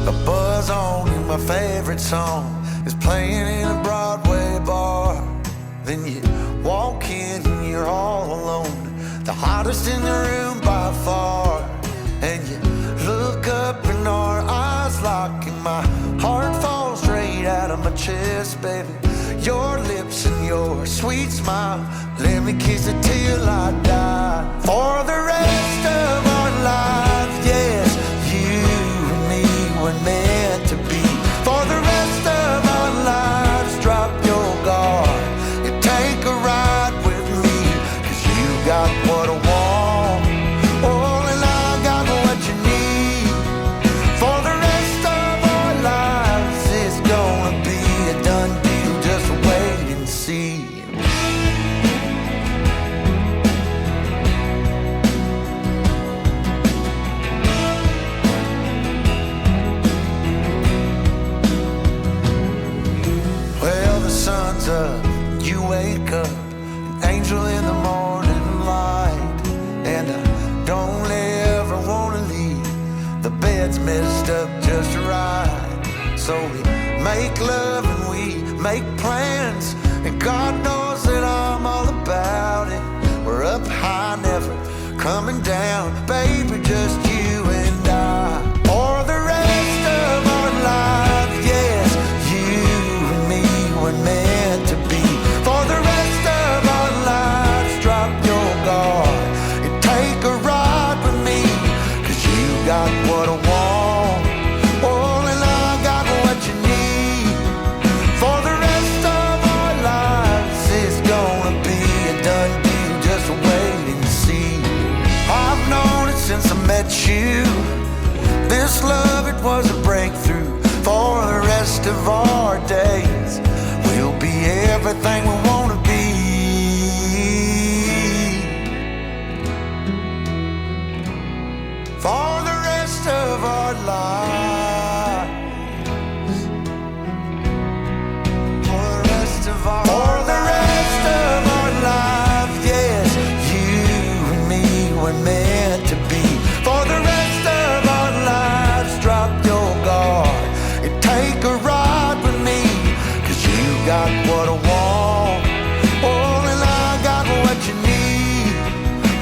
A buzz on you, my favorite song is playing in a Broadway bar. Then you walk in and you're all alone, the hottest in the room by far. And you look up and our eyes lock, and my heart falls straight out of my chest, baby. Your lips and your sweet smile, let me kiss it till I die. For the rest of our lives, yes, you and me were meant to be. For the rest of our lives, drop your guard and take a ride with me, 'cause you got what I want, oh, and I got what you need. For the rest of our lives, it's gonna be a done deal, just wait and see. Well, the sun's up, you wake up, an angel in the morning light. And I don't ever wanna leave, the bed's messed up just right. So we make love and we make plans, and God knows that I'm all about it. We're up high, never coming down, baby, just you and I. For the rest of our lives, yes, you and me were meant to be. For the rest of our lives, drop your guard and take a ride with me, 'cause you got what I want, oh, and I got what you need. For the rest of our lives, it's gonna be a done deal, just wait and see. I've known it since I met you, this love, it was a breakthrough. For the rest of our days, we'll be everything we wanna be. For the rest of our lives, for the rest of our lives, yes, you and me were meant to be. For the rest of our lives, drop your guard and take a ride with me, 'cause you got what I want, oh, and I got what you need.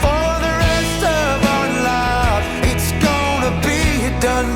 For the rest of our lives, it's gonna be a done